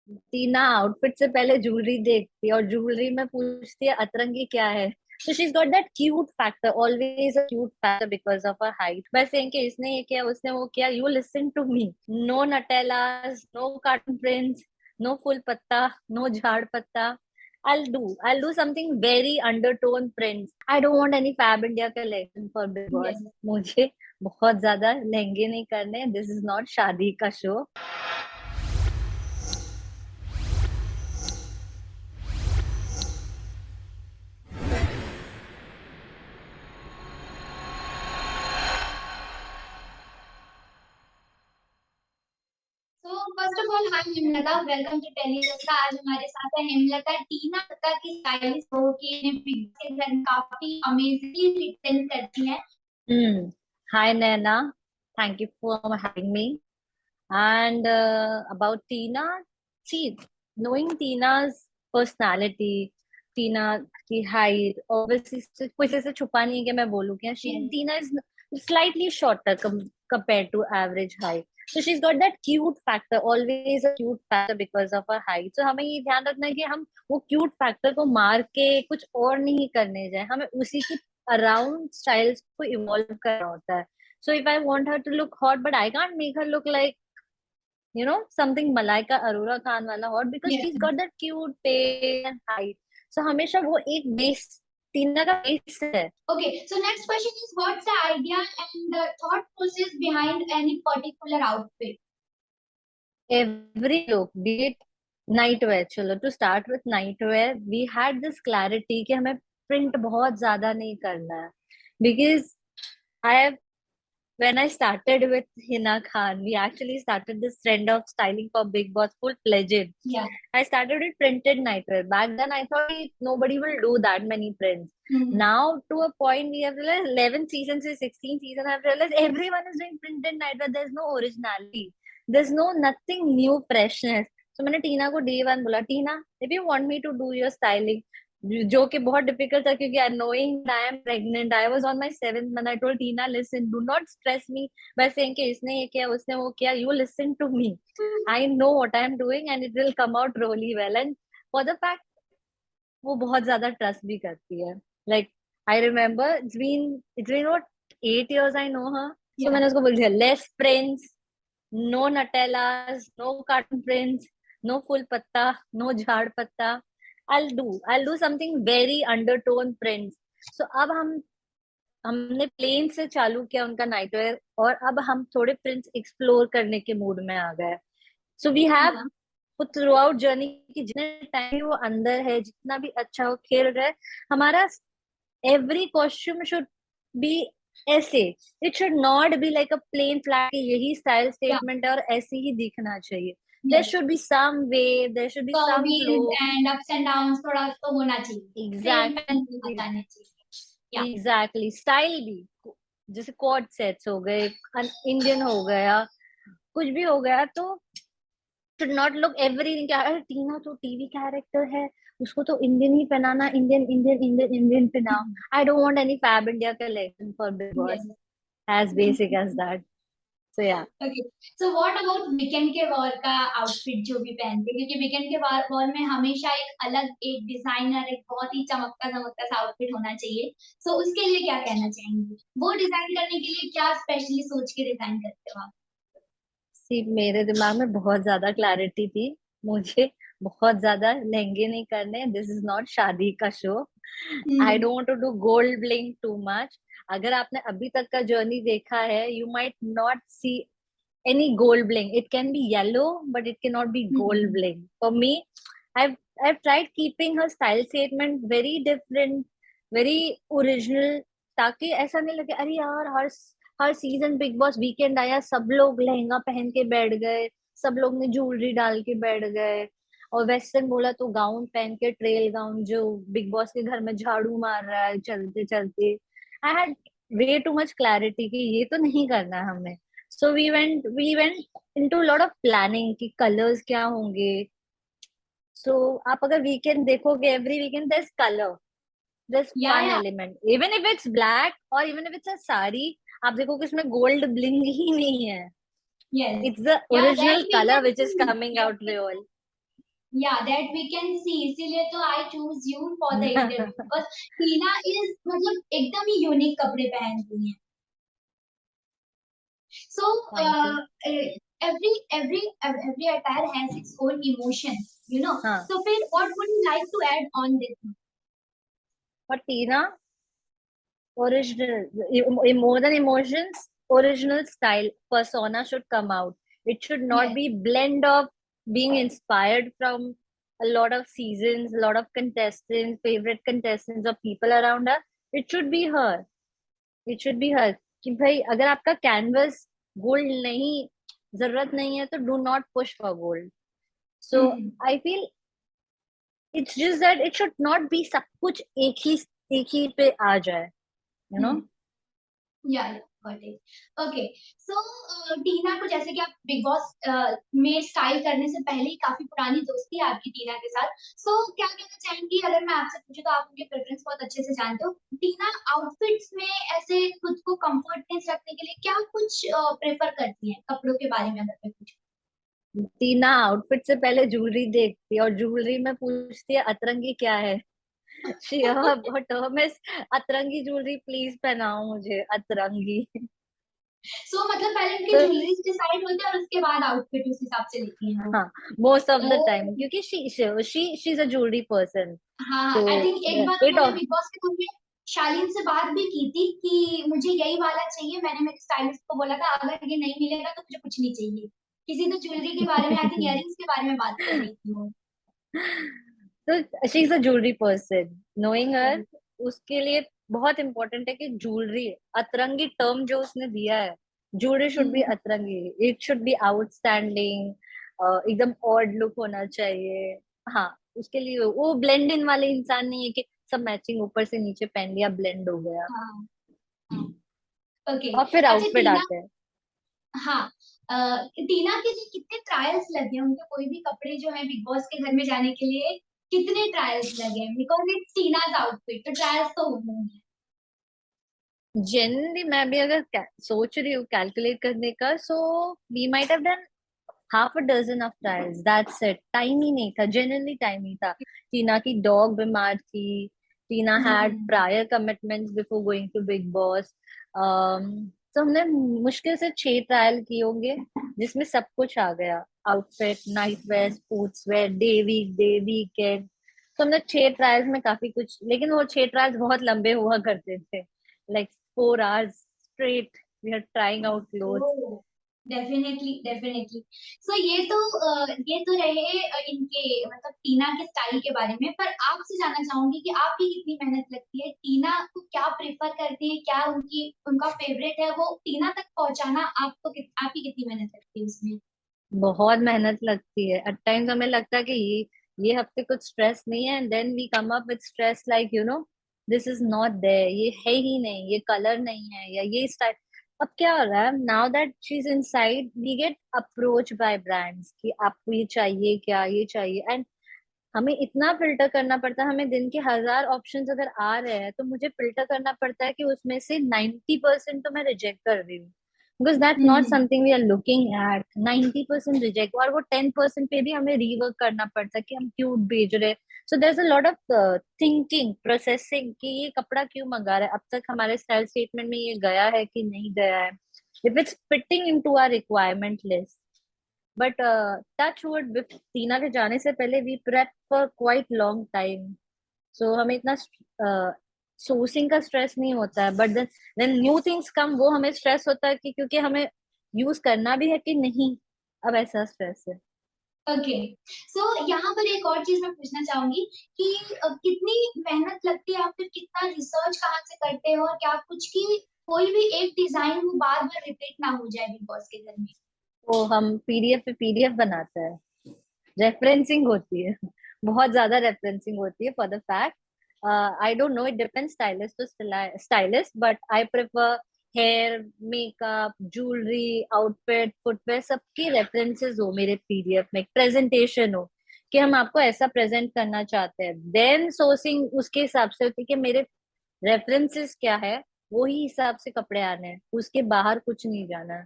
टीना outfit से पहले jewellery देखती है और ज्वेलरी में पूछती है अतरंगी क्या है. So she's got that cute factor, always a cute factor because of her height. by saying कि इसने ये किया उसने वो किया, you listen to me. No Nutellas, no cartoon prints, no full patta, no jhad patta. I'll do something very undertone prints. I don't want any Fab India collection for Big Boss. Yes. मुझे बहुत ज्यादा लहंगे नहीं करने. This is not शादी का show. तो first of all hi Hemlata, welcome to Telejosa. आज हमारे साथ है हेमलता। टीना दत्ता की स्टाइलिश हो के बिग बॉस के घर काफी अमेजिंगली रिप्रेजेंट करती है। Hi Naina, thank you for having me. And about Tina, see, knowing Tina's personality, Tina की height, obviously कुछ ऐसे छुपा नहीं है कि मैं बोलूँ कि Tina is slightly shorter compared to average height. So she's got that cute factor, always a cute factor because of her height. So हमें ये ध्यान रखना है कि हम वो cute factor को मार के कुछ और नहीं करने जाए, हमें उसी की around styles को evolve करना होता है. So if I want her to look hot, but I can't make her look like something Malaika Arora Khan wala hot because Yes. she's got that cute face and height. So हमेशा वो एक base, टीना का base है. Okay, so next question is what's the idea and the thought process behind any particular outfit? Every look, be it nightwear, चलो to start with nightwear, we had this clarity कि हमें print बहुत ज्यादा नहीं करना है because I have when I started with Hina Khan, we actually started this trend of styling for Big Boss full-fledged. Yeah. I started with printed nightwear. Back then, I thought nobody will do that many prints. Now, to a point, we have realized 11 seasons to 16 seasons, I've realized everyone is doing printed nightwear. There's no originality. There's no nothing new freshness. So मैंने टीना को day one बोला, टीना, if you want me to do your styling, जो कि बहुत difficult था क्योंकि knowing I am pregnant, I was on my 7th month. I told Tina, listen, do not stress me by saying कि इसने ये किया उसने वो किया. You listen to me. I know what I am doing and it will come out really well. And for the fact वो बहुत ज्यादा ट्रस्ट भी करती है. Like I remember it's been what 8 years I know her. So मैंने उसको बोल दिया less prints, no Nutellas, no cartoon prints, no full patta, no jhad patta. I'll do something very undertone prints. So अब हमने plane से चालू किया उनका नाइटवेयर और अब हम थोड़े प्रिंट्स एक्सप्लोर करने के मूड में आ गए. So we have throughout journey की जितने टाइम वो अंदर है, जितना भी अच्छा वो खेल रहा है, हमारा एवरी कॉस्ट्यूम शुड बी ऐसे. It should not be like a plain flat यही स्टाइल स्टेटमेंट है और ऐसे ही दिखना चाहिए. There should be some wave, there should be some flow and ups and downs थोड़ा तो होना चाहिए. Exactly. स्टाइल भी जैसे कॉर्ड सेट्स हो गए, इंडियन हो गया, कुछ भी हो गया, तो should not look everything क्या अरे टीना तो टीवी कैरेक्टर है, उसको तो इंडियन ही पहनाना, इंडियन इंडियन इंडियन इंडियन पहनाओ. I don't want any Fab India collection for Big Boss. As basic as that. So yeah. Okay. So what about weekend के वॉर का आउटफिट जो भी पहनते हैं, क्योंकि वीकेंड के वॉर में हमेशा एक अलग एक डिजाइनर एक बहुत ही चमकता चमकता सा आउटफिट होना चाहिए. So उसके लिए क्या कहना चाहेंगे? वो डिजाइन करने के लिए क्या स्पेशली सोच के डिजाइन करते हो आप? सी मेरे दिमाग में बहुत ज्यादा क्लैरिटी थी. मुझे बहुत ज्यादा लहंगे नहीं करने. दिस इज नॉट शादी का show. I don't want to do gold bling too much. अगर आपने अभी तक का जर्नी देखा है, you might not see any gold bling. It can be yellow, but it cannot be gold bling. For me, I've tried keeping her style statement very different, very original, ताकि ऐसा नहीं लगे अरे यार हर सीजन बिग बॉस वीकेंड आया सब लोग लहंगा पहन के बैठ गए, सब लोग ने ज्वेलरी डाल के बैठ गए, और वेस्टर्न बोला तो गाउन पहन के, ट्रेल गाउन जो बिग बॉस के घर में झाड़ू मार रहा है चलते चलते. I had way too much clarity कि ये तो नहीं करना हमें. So we went into a lot of planning कि colors क्या होंगे. So आप अगर weekend देखोगे, every weekend there's color, there's fun element. Even if it's black or even if it's a sari, आप देखोगे इसमें gold bling ही नहीं है. It's the original color which is coming out real. that we can see, इसीलिए तो I choose you for the interview because Tina is मतलब एकदम ही unique कपड़े पहनती हैं. So Thank you. every attire has its own emotions, you know. हाँ. So फिर what would you like to add on this? For Tina, original, more than emotions, original style, persona should come out. It should not Yes. be blend of being inspired from a lot of seasons, a lot of contestants, favorite contestants or people around her. It should be her. It should be her. कि भाई अगर आपका canvas gold नहीं, जरूरत नहीं है तो do not push for gold. So I feel it's just that it should not B सब कुछ एक ही पे आ जाए, you know. Yeah, got it. Okay, so टीना को जैसे कि आप बिग बॉस में स्टाइल करने से पहले ही काफी पुरानी दोस्ती है आपकी टीना के साथ. So क्या कहना चाहेंगी, अगर मैं आपसे पूछूं तो आप उनके प्रेफरेंस बहुत अच्छे से जानते हो. टीना आउटफिट्स में ऐसे खुद को कंफर्टनेस रखने के लिए क्या कुछ प्रेफर करती है कपड़ों के बारे में, अगर मैं पूछूं? टीना आउटफिट से पहले ज्वेलरी देखती है और ज्वेलरी में पूछती है अतरंगी क्या है. मिस अतरंगी ज्वेलरी प्लीज पहनाओ मुझे अतरंगी. So मतलब पहले उनकी तो ज्वेलरी डिसाइड होती है और उसके बाद आउटफिट उस हिसाब से लेती हैं. हाँ, most of the Oh. Time क्योंकि she is a jewellery person. हाँ, सो आई थिंक एक बार इट उन्होंने बिग बॉस के में शालीन से बात भी की थी कि मुझे यही वाला चाहिए. मैंने मेरे स्टाइलिस्ट को बोला था अगर ये नहीं मिलेगा तो मुझे कुछ नहीं चाहिए. किसी तो ज्वेलरी के बारे में, आई थिंक इयररिंग्स के बारे में बात कर रही थी वो. तो she is a jewellery person. Knowing her, उसके लिए बहुत इम्पोर्टेंट है कि ज्वेलरी, अतरंगी टर्म जो उसने दिया है, ज्वेलरी शुड बी अतरंगी, इट शुड बी आउटस्टैंडिंग, एकदम ऑड लुक होना चाहिए. हाँ, उसके लिए वो ब्लेंड इन वाले इंसान नहीं है कि सब मैचिंग ऊपर से नीचे पहन लिया ब्लेंड हो गया. ओके, और फिर अच्छा आउटफिट टीना, आते हैं. हाँ टीना के लिए कितने ट्रायल्स लगे हैं उनके, कोई भी कपड़े जो है बिग बॉस के घर में जाने के लिए कितने ट्रायल्स लगे हैं? बिकॉज इट्स टीनाज आउटफिट, तो ट्रायल्स तो होंगे. जनरली मैं भी अगर सोच रही हूँ कैलकुलेट करने का, so we might have done half a dozen of trials. That's it. Time ही नहीं था, genuinely टाइम ही था. टीना की डॉग बीमार थी. टीना had prior commitments before going to Big Boss. तो हमने मुश्किल से 6 ट्रायल किए होंगे जिसमें सब कुछ आ गया. Outfit, night where, sports wear, day weekend. तो हमने 6 ट्रायल्स में काफी कुछ, लेकिन वो 6 ट्रायल्स बहुत लंबे हुआ करते थे. Like 4 hours straight we are trying out clothes. Definitely definitely. So ये तो रहे इनके मतलब टीना के स्टाइल के बारे में. पर आपसे जानना चाहूंगी कि आपकी कितनी मेहनत लगती है, टीना को क्या प्रेफर करती है, क्या उनका फेवरेट है, वो टीना तक पहुंचाना आपको आपकी कितनी मेहनत लगती है उसमें? बहुत मेहनत लगती है. एट टाइम्स हमें लगता है कि ये हफ्ते कुछ स्ट्रेस नहीं है, and then we come up with stress like this is not there, ये है ही नहीं, ये कलर नहीं है, या ये स्टाइल. अब क्या हो रहा है, now that she is inside we get approach by brands कि आपको ये चाहिए क्या, ये चाहिए. एंड हमें इतना फिल्टर करना पड़ता है. हमें दिन के 1000 ऑप्शंस अगर आ रहे हैं तो मुझे फिल्टर करना पड़ता है कि उसमें से 90% तो मैं रिजेक्ट कर रही हूँ, because that not something we are looking at. 90% reject, और वो 10% पे भी हमें रीवर्क करना पड़ता है कि हम क्यों भेज रहे. So there is a lot of thinking, processing कि ये कपड़ा क्यों मंगा रहा है, अब तक हमारे स्टाइल स्टेटमेंट में ये गया है कि नहीं गया है, if it's fitting into our requirement list. But touch wood, Tina के जाने से पहले we prep for quite long time. So हमें इतना सोर्सिंग का स्ट्रेस नहीं होता है. But then new things come, वो हमें स्ट्रेस होता है कि क्योंकि हमें यूज करना भी है कि नहीं, अब ऐसा स्ट्रेस है. ओके, सो यहाँ पर एक और चीज मैं पूछना चाहूंगी कि कितनी मेहनत लगती है, आप फिर कितना रिसर्च कहाँ से करते हो, और क्या कुछ की कोई भी एक डिजाइन वो बार बार रिपीट ना हो जाए बिग बॉस के घर में? तो हम पीडीएफ पे पीडीएफ बनाते हैं. रेफरेंसिंग होती है, बहुत ज्यादा रेफरेंसिंग होती है. For the fact, I don't know, it depends stylist to stylist, but I prefer hair, makeup, jewellery, outfit, footwear, सबकी रेफरेंसेस हो मेरे पीडीएफ में, प्रेजेंटेशन हो कि हम आपको ऐसा प्रेजेंट करना चाहते हैं. देन सोर्सिंग उसके हिसाब से होती है कि मेरे रेफरेंसेस क्या है, वही हिसाब से कपड़े आने हैं, उसके बाहर कुछ नहीं जाना है.